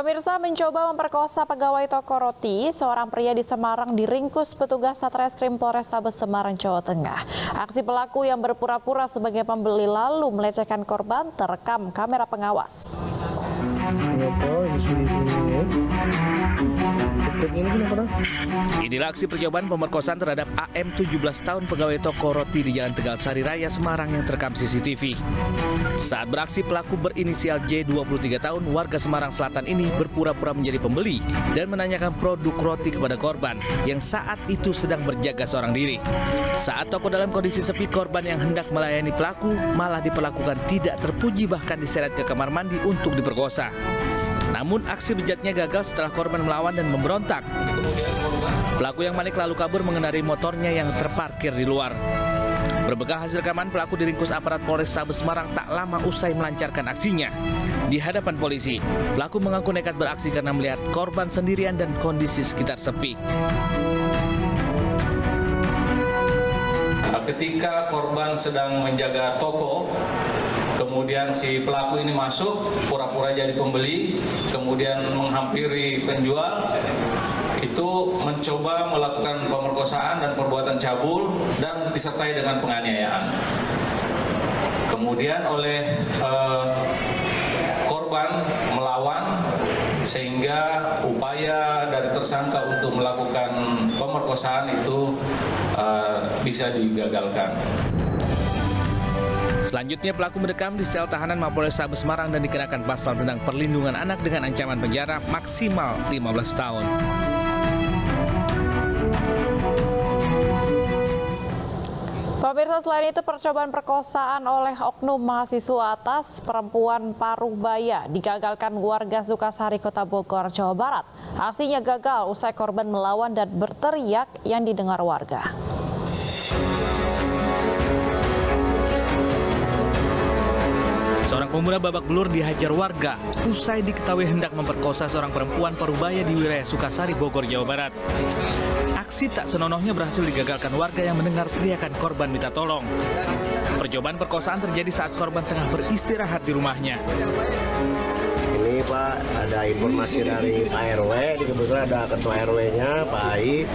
Pemirsa, mencoba memperkosa pegawai toko roti, seorang pria di Semarang diringkus petugas Satreskrim Polrestabes Semarang, Jawa Tengah. Aksi pelaku yang berpura-pura sebagai pembeli lalu melecehkan korban terekam kamera pengawas. Inilah aksi percobaan pemerkosaan terhadap AM 17 tahun pegawai toko roti di Jalan Tegal Sari Raya, Semarang yang terekam CCTV. Saat beraksi, pelaku berinisial J 23 tahun warga Semarang Selatan ini berpura-pura menjadi pembeli dan menanyakan produk roti kepada korban yang saat itu sedang berjaga seorang diri. Saat toko dalam kondisi sepi, korban yang hendak melayani pelaku malah diperlakukan tidak terpuji, bahkan diseret ke kamar mandi untuk diperkosa. Namun aksi bejatnya gagal setelah korban melawan dan memberontak. Pelaku yang panik lalu kabur mengendarai motornya yang terparkir di luar. Berbekal hasil rekaman, pelaku diringkus aparat Polrestabes Semarang tak lama usai melancarkan aksinya. Di hadapan polisi, pelaku mengaku nekat beraksi karena melihat korban sendirian dan kondisi sekitar sepi. Ketika korban sedang menjaga toko, kemudian si pelaku ini masuk, pura-pura jadi pembeli, kemudian menghampiri penjual, itu mencoba melakukan pemerkosaan dan perbuatan cabul dan disertai dengan penganiayaan. Kemudian oleh korban melawan sehingga upaya dari tersangka untuk melakukan pemerkosaan itu bisa digagalkan. Selanjutnya pelaku mendekam di sel tahanan Mapolrestabes Semarang dan dikenakan pasal tentang perlindungan anak dengan ancaman penjara maksimal 15 tahun. Pemirsa, selain itu percobaan perkosaan oleh oknum mahasiswa atas perempuan paruh baya digagalkan warga Sukasari, Kota Bogor, Jawa Barat. Aksinya gagal usai korban melawan dan berteriak yang didengar warga. Seorang pemuda babak belur dihajar warga usai diketahui hendak memperkosa seorang perempuan parubaya di wilayah Sukasari, Bogor, Jawa Barat. Aksi tak senonohnya berhasil digagalkan warga yang mendengar teriakan korban minta tolong. Percobaan perkosaan terjadi saat korban tengah beristirahat di rumahnya. Ini Pak, ada informasi dari Pak RW, kebetulan ada ketua RW-nya, Pak Ai.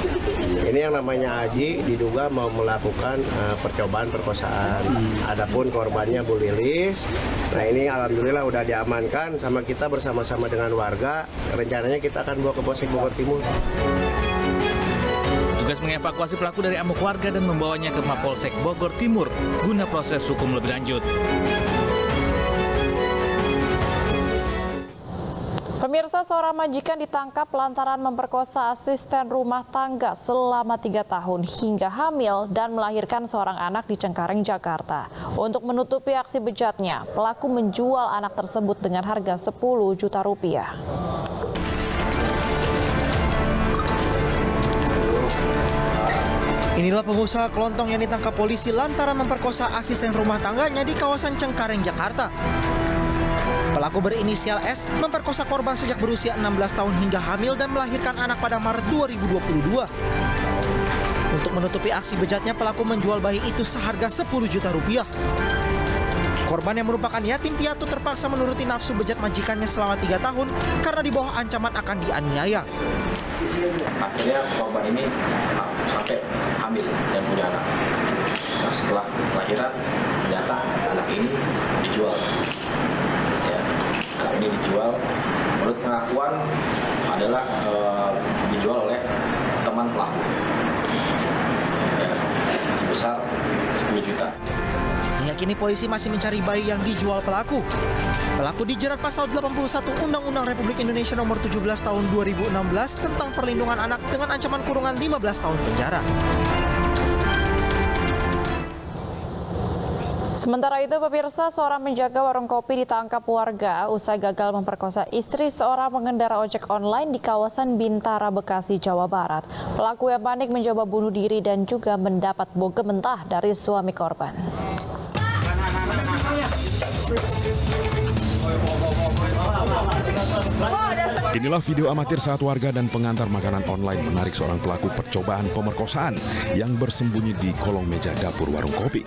Ini yang namanya Aji diduga mau melakukan percobaan perkosaan. Adapun korbannya Bu Lilis. Nah ini alhamdulillah udah diamankan sama kita bersama-sama dengan warga. Rencananya kita akan bawa ke Polsek Bogor Timur. Tugas mengevakuasi pelaku dari amuk warga dan membawanya ke Mapolsek Bogor Timur guna proses hukum lebih lanjut. Pemirsa, seorang majikan ditangkap lantaran memperkosa asisten rumah tangga selama 3 tahun hingga hamil dan melahirkan seorang anak di Cengkareng, Jakarta. Untuk menutupi aksi bejatnya, pelaku menjual anak tersebut dengan harga 10 juta rupiah. Inilah pengusaha kelontong yang ditangkap polisi lantaran memperkosa asisten rumah tangganya di kawasan Cengkareng, Jakarta. Pelaku berinisial S memperkosa korban sejak berusia 16 tahun hingga hamil dan melahirkan anak pada Maret 2022. Untuk menutupi aksi bejatnya, pelaku menjual bayi itu seharga 10 juta rupiah. Korban yang merupakan yatim piatu terpaksa menuruti nafsu bejat majikannya selama 3 tahun karena di bawah ancaman akan dianiaya. Akhirnya korban ini sampai hamil dan punya anak. Nah, setelah lahiran ternyata anak ini dijual. Ya, anak ini dijual. Menurut pengakuan adalah dijual oleh teman pelaku. Ya, sebesar 10 juta. Hingga kini polisi masih mencari bayi yang dijual pelaku. Pelaku dijerat pasal 81 Undang-Undang Republik Indonesia Nomor 17 Tahun 2016 tentang perlindungan anak dengan ancaman kurungan 15 tahun penjara. Sementara itu, pemirsa, seorang menjaga warung kopi ditangkap warga usai gagal memperkosa istri seorang pengendara ojek online di kawasan Bintara, Bekasi, Jawa Barat. Pelaku yang panik mencoba bunuh diri dan juga mendapat bogem mentah dari suami korban. Inilah video amatir saat warga dan pengantar makanan online menarik seorang pelaku percobaan pemerkosaan yang bersembunyi di kolong meja dapur warung kopi.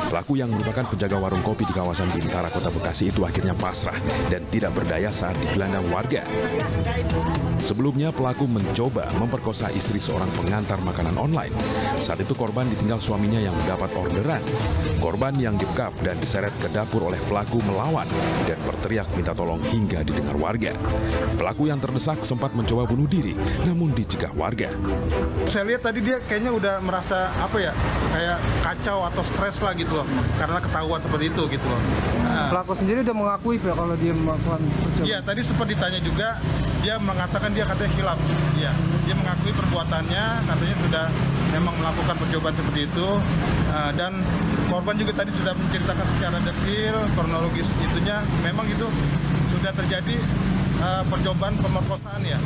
Pelaku yang merupakan penjaga warung kopi di kawasan Bintara, Kota Bekasi itu akhirnya pasrah dan tidak berdaya saat digelandang warga. Sebelumnya pelaku mencoba memperkosa istri seorang pengantar makanan online. Saat itu korban ditinggal suaminya yang mendapat orderan. Korban yang dibekap dan diseret ke dapur oleh pelaku melawan dan berteriak minta tolong hingga didengar warga. Pelaku yang terdesak sempat mencoba bunuh diri, namun dicegah warga. Saya lihat tadi dia kayaknya udah merasa kayak kacau atau stres lah gitu loh, karena ketahuan seperti itu gitu loh. Pelaku sendiri udah mengakui Pak kalau dia melakukan percobaan? Iya, tadi sempat ditanya juga, dia mengatakan dia katanya hilaf. Iya, dia mengakui perbuatannya, katanya sudah memang melakukan percobaan seperti itu. Dan korban juga tadi sudah menceritakan secara detail, kronologis itunya, memang itu sudah terjadi percobaan pemerkosaan ya.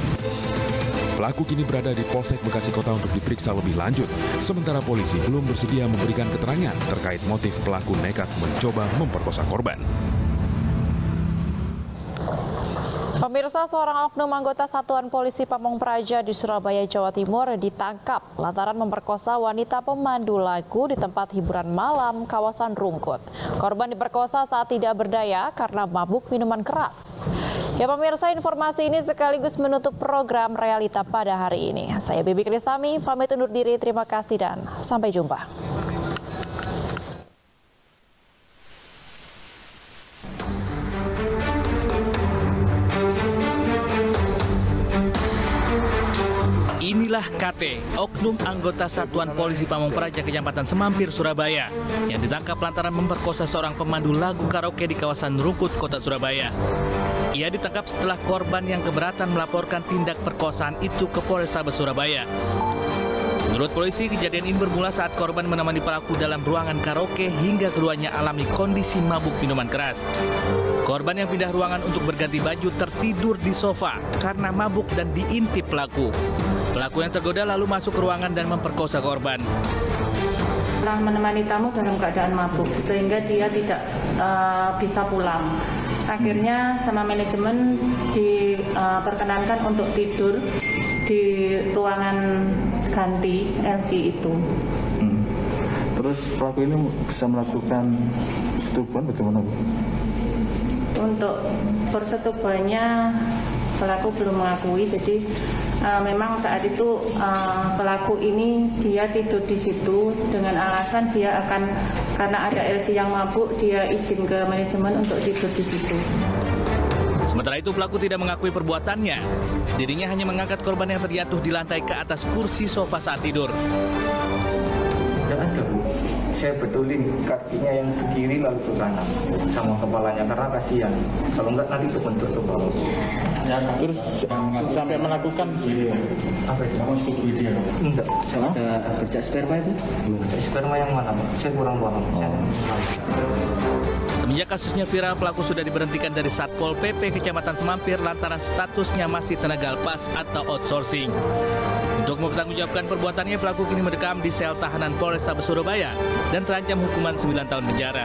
Pelaku kini berada di Polsek Bekasi Kota untuk diperiksa lebih lanjut. Sementara polisi belum bersedia memberikan keterangan terkait motif pelaku nekat mencoba memperkosa korban. Pemirsa, seorang oknum anggota Satuan Polisi Pamong Praja di Surabaya, Jawa Timur ditangkap lantaran memperkosa wanita pemandu lagu di tempat hiburan malam kawasan Rungkut. Korban diperkosa saat tidak berdaya karena mabuk minuman keras. Ya pemirsa, informasi ini sekaligus menutup program Realita pada hari ini. Saya Bibi Kristami, pamit undur diri, terima kasih dan sampai jumpa. Inilah KT, oknum anggota Satuan Polisi Pamong Praja Kecamatan Semampir, Surabaya, yang ditangkap lantaran memperkosa seorang pemandu lagu karaoke di kawasan Rungkut, Kota Surabaya. Ia ditangkap setelah korban yang keberatan melaporkan tindak perkosaan itu ke Polrestabes Surabaya. Menurut polisi, kejadian ini bermula saat korban menemani pelaku dalam ruangan karaoke hingga keduanya alami kondisi mabuk minuman keras. Korban yang pindah ruangan untuk berganti baju tertidur di sofa karena mabuk dan diintip pelaku. Pelaku yang tergoda lalu masuk ke ruangan dan memperkosa korban. Setelah menemani tamu dalam keadaan mabuk, sehingga dia tidak bisa pulang. Akhirnya sama manajemen diperkenankan untuk tidur di ruangan ganti LC itu. Terus pelaku ini bisa melakukan persetubuhan bagaimana, Bu? Untuk persetubuhannya pelaku belum mengakui, jadi memang saat itu pelaku ini dia tidur di situ dengan alasan dia akan, karena ada LC yang mabuk, dia izin ke manajemen untuk tidur di situ. Sementara itu pelaku tidak mengakui perbuatannya. Dirinya hanya mengangkat korban yang terjatuh di lantai ke atas kursi sofa saat tidur. Tidak ada, Bu. Saya betulin kakinya yang ke kiri lalu ke kanan sama kepalanya karena kasihan. Kalau enggak nanti kebentur kepala. Ya, terus sampai melakukan apa itu? Konstruksi dia? Enggak. Ada bercak sperma itu? Bercak sperma yang mana, Pak? Saya kurang paham. Semenjak kasusnya viral, pelaku sudah diberhentikan dari Satpol PP Kecamatan Semampir lantaran statusnya masih tenaga lepas atau outsourcing. Untuk mempertanggungjawabkan perbuatannya, pelaku kini mendekam di sel tahanan Polrestabes Surabaya dan terancam hukuman 9 tahun penjara.